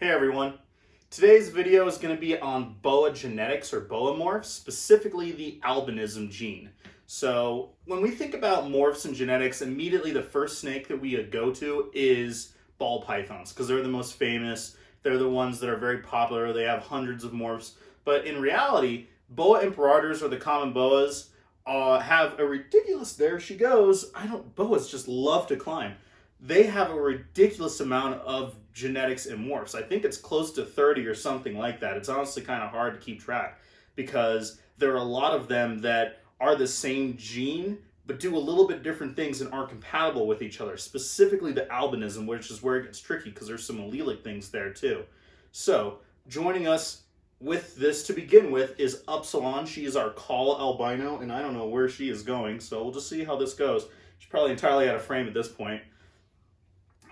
Hey everyone, today's video is going to be on boa genetics or boa morphs, specifically the albinism gene. So when we think about morphs and genetics, immediately the first snake that we go to is ball pythons because they're the most famous, they're the ones that are very popular, they have hundreds of morphs, but in reality, boa imperators or the common boas have a ridiculous, there she goes, boas just love to climb. They have a ridiculous amount of genetics and morphs. I think it's close to 30 or something like that. It's honestly kind of hard to keep track because there are a lot of them that are the same gene but do a little bit different things and aren't compatible with each other, specifically the albinism, which is where it gets tricky because there's some allelic things there too. So joining us with this to begin with is Upsilon. She is our call albino, and I don't know where she is going, so we'll just see how this goes. She's probably entirely out of frame at this point.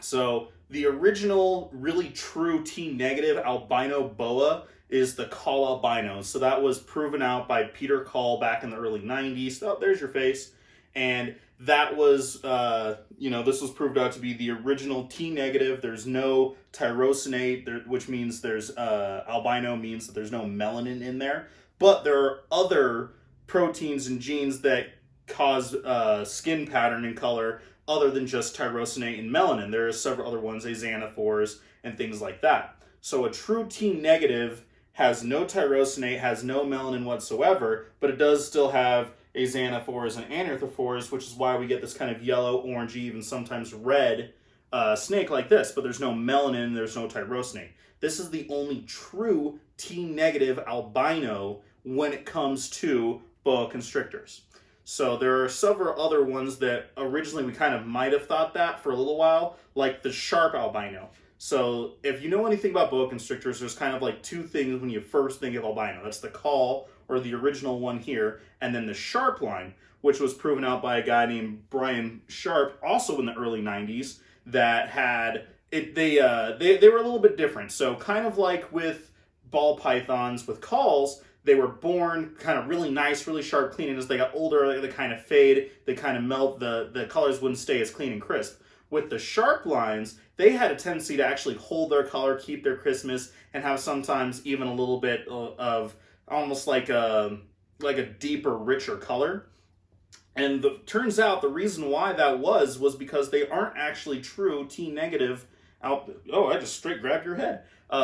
So the original, really true T-negative albino boa is the Call albino. So that was proven out by Peter Call back in the early 90s. Oh, there's your face. And that was, this was proved out to be the original T-negative. There's no tyrosinate, which means there's, albino means that there's no melanin in there. But there are other proteins and genes that cause skin pattern and color other than just tyrosinate and melanin. There are several other ones, axanthophores and things like that. So a true T-negative has no tyrosinate, has no melanin whatsoever, but it does still have axanthophores and anthrophores, which is why we get this kind of yellow, orangey, even sometimes red snake like this, but there's no melanin, there's no tyrosinate. This is the only true T-negative albino when it comes to boa constrictors. So there are several other ones that originally we kind of might have thought that for a little while, like the sharp albino. So if you know anything about boa constrictors, there's kind of like two things when you first think of albino. That's the call, or the original one here, and then the sharp line, which was proven out by a guy named Brian Sharp, also in the early 90s, that had, they were a little bit different. So kind of like with ball pythons, with calls, they were born kind of really nice, really sharp, clean, and as they got older, they kind of fade, they kind of melt, the colors wouldn't stay as clean and crisp. With the sharp lines, they had a tendency to actually hold their color, keep their crispness, and have sometimes even a little bit of almost like a deeper, richer color. And turns out the reason why that was because they aren't actually true T-negative. I just straight grabbed your head.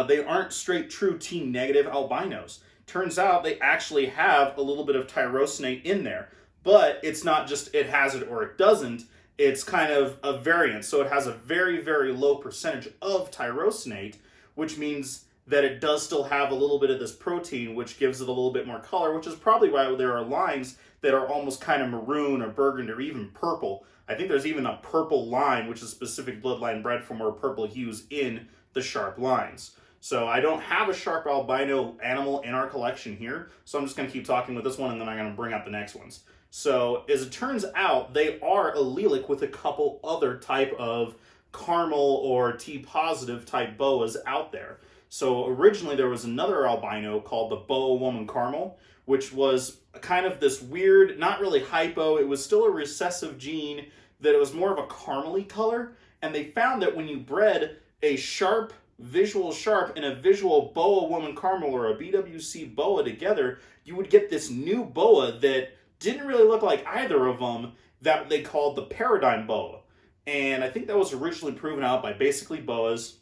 They aren't straight true T-negative albinos. Turns out they actually have a little bit of tyrosinate in there, but it's not just it has it or it doesn't. It's kind of a variant. So it has a very, very low percentage of tyrosinate, which means that it does still have a little bit of this protein, which gives it a little bit more color, which is probably why there are lines that are almost kind of maroon or burgundy or even purple. I think there's even a purple line, which is specific bloodline bred for more purple hues in the sharp lines. So I don't have a sharp albino animal in our collection here, so I'm just going to keep talking with this one, and then I'm going to bring up the next ones. So as it turns out, they are allelic with a couple other type of caramel or T-positive type boas out there. So originally there was another albino called the boa woman caramel, which was kind of this weird, not really hypo, it was still a recessive gene, that it was more of a caramely color, and they found that when you bred a sharp, visual sharp and a visual boa woman caramel or a BWC boa together, you would get this new boa that didn't really look like either of them, that they called the paradigm boa. And I think that was originally proven out by basically boas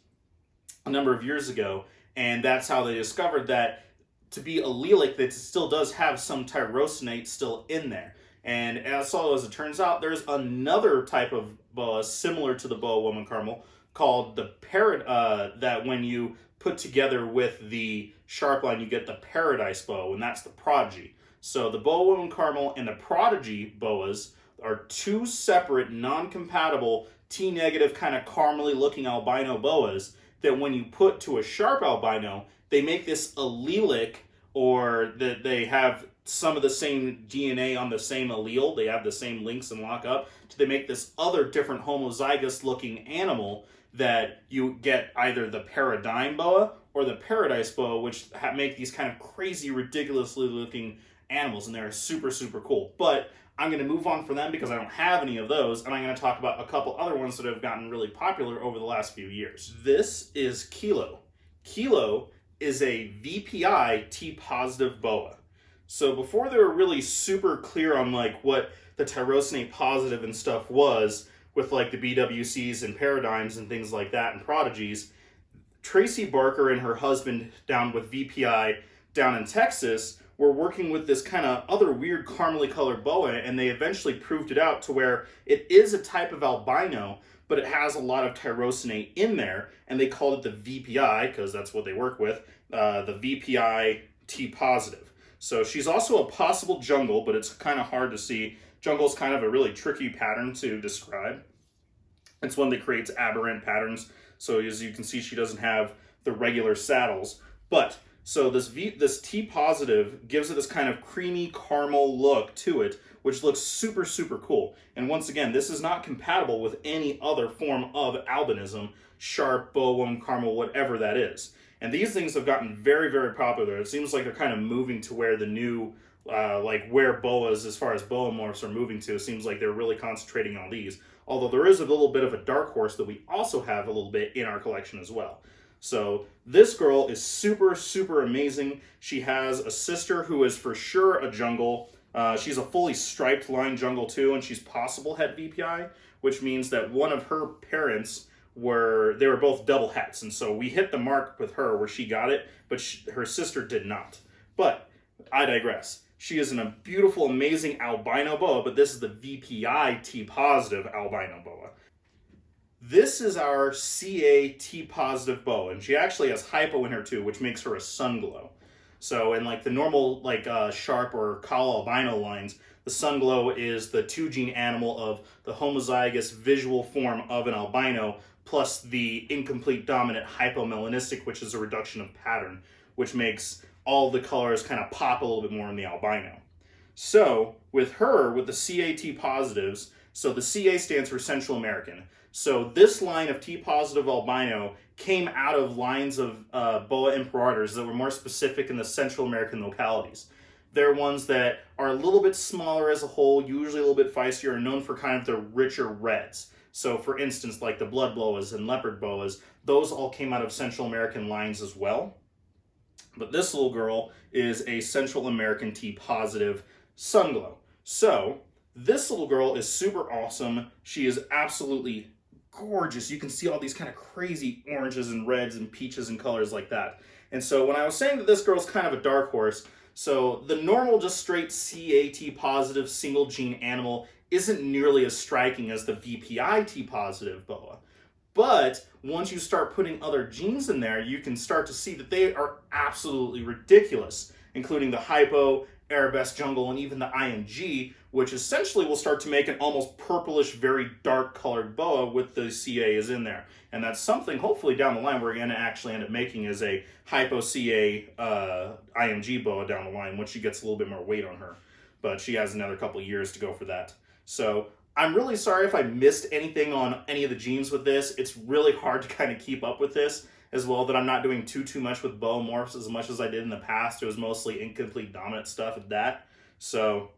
a number of years ago, and that's how they discovered that to be allelic, that it still does have some tyrosinate still in there. And as it turns out, there's another type of boa similar to the boa woman caramel called the that when you put together with the sharp line, you get the paradise boa, and that's the prodigy. So the boa woman caramel and the prodigy boas are two separate, non-compatible, T-negative, kind of caramely looking albino boas that when you put to a sharp albino, they make this allelic, or that they have some of the same DNA on the same allele, they have the same links and lock up, so they make this other different homozygous looking animal that you get either the paradigm boa or the paradise boa, which make these kind of crazy, ridiculously looking animals, and they're super, super cool. But I'm going to move on from them because I don't have any of those, and I'm going to talk about a couple other ones that have gotten really popular over the last few years. This is Kilo. Kilo is a VPI T-positive boa. So before they were really super clear on like what the tyrosinate positive and stuff was with like the BWCs and paradigms and things like that and prodigies, Tracy Barker and her husband down with VPI down in Texas were working with this kind of other weird caramely colored boa, and they eventually proved it out to where it is a type of albino, but it has a lot of tyrosinate in there, and they called it the VPI because that's what they work with, the VPI T positive. So she's also a possible jungle, but it's kind of hard to see. Jungle is kind of a really tricky pattern to describe. It's one that creates aberrant patterns. So as you can see, she doesn't have the regular saddles. But so this T positive gives it this kind of creamy caramel look to it, which looks super, super cool. And once again, this is not compatible with any other form of albinism, sharp, boa, caramel, whatever that is. And these things have gotten very, very popular. It seems like they're kind of moving to where the new, like where boas, as far as boa morphs are moving to, it seems like they're really concentrating on these. Although there is a little bit of a dark horse that we also have a little bit in our collection as well. So this girl is super, super amazing. She has a sister who is for sure a jungle. She's a fully striped line jungle too, and she's possible het VPI, which means that one of her parents they were both double hets, and so we hit the mark with her where she got it, but her sister did not. But I digress. She is a beautiful, amazing albino boa, but this is the VPI T-positive albino boa. This is our CA T-positive boa, and she actually has hypo in her too, which makes her a sun glow. So in like the normal sharp or cowl albino lines, the sun glow is the 2-gene animal of the homozygous visual form of an albino plus the incomplete dominant hypomelanistic, which is a reduction of pattern, which makes all the colors kind of pop a little bit more in the albino. So with her, with the CA T-positives, so the CA stands for Central American. So this line of T-positive albino came out of lines of boa imperators that were more specific in the Central American localities. They're ones that are a little bit smaller as a whole, usually a little bit feistier, and known for kind of the richer reds. So for instance, like the blood boas and leopard boas, those all came out of Central American lines as well. But this little girl is a Central American T-positive sunglow. So this little girl is super awesome. She is absolutely gorgeous. You can see all these kind of crazy oranges and reds and peaches and colors like that. And so when I was saying that this girl's kind of a dark horse, so the normal just straight CAT positive single gene animal isn't nearly as striking as the VPI T positive boa. But once you start putting other genes in there, you can start to see that they are absolutely ridiculous, including the hypo, arabesque jungle, and even the IMG, which essentially will start to make an almost purplish, very dark colored boa with the CAs in there. And that's something hopefully down the line we're going to actually end up making as a hypo CA IMG boa down the line once she gets a little bit more weight on her. But she has another couple years to go for that. So I'm really sorry if I missed anything on any of the genes with this. It's really hard to kind of keep up with this as well, that I'm not doing too much with boa morphs as much as I did in the past. It was mostly incomplete dominant stuff at that. So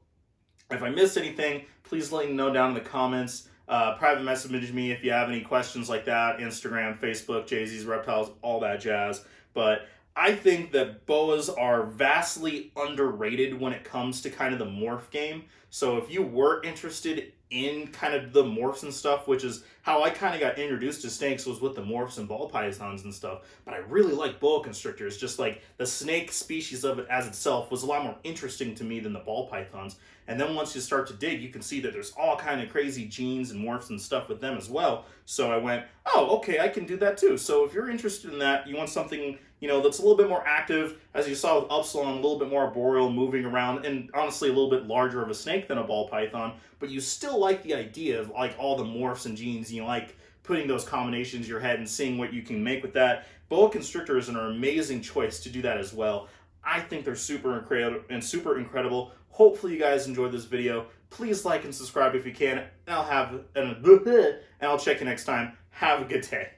if I missed anything, please let me know down in the comments. Private message me if you have any questions like that. Instagram, Facebook, jzsreptiles, all that jazz. But I think that boas are vastly underrated when it comes to kind of the morph game. So if you were interested in kind of the morphs and stuff, which is how I kind of got introduced to snakes, was with the morphs and ball pythons and stuff. But I really like boa constrictors. Just like the snake species of it as itself was a lot more interesting to me than the ball pythons. And then once you start to dig, you can see that there's all kind of crazy genes and morphs and stuff with them as well. So I went, oh, okay, I can do that too. So if you're interested in that, you want something, you know, that's a little bit more active, as you saw with Upsilon, a little bit more arboreal, moving around, and honestly a little bit larger of a snake than a ball python, but you still like the idea of like all the morphs and genes, you like putting those combinations in your head and seeing what you can make with that. Boa constrictors are an amazing choice to do that as well. I think they're super incredible. Hopefully you guys enjoyed this video. Please like and subscribe if you can. And I'll check you next time. Have a good day.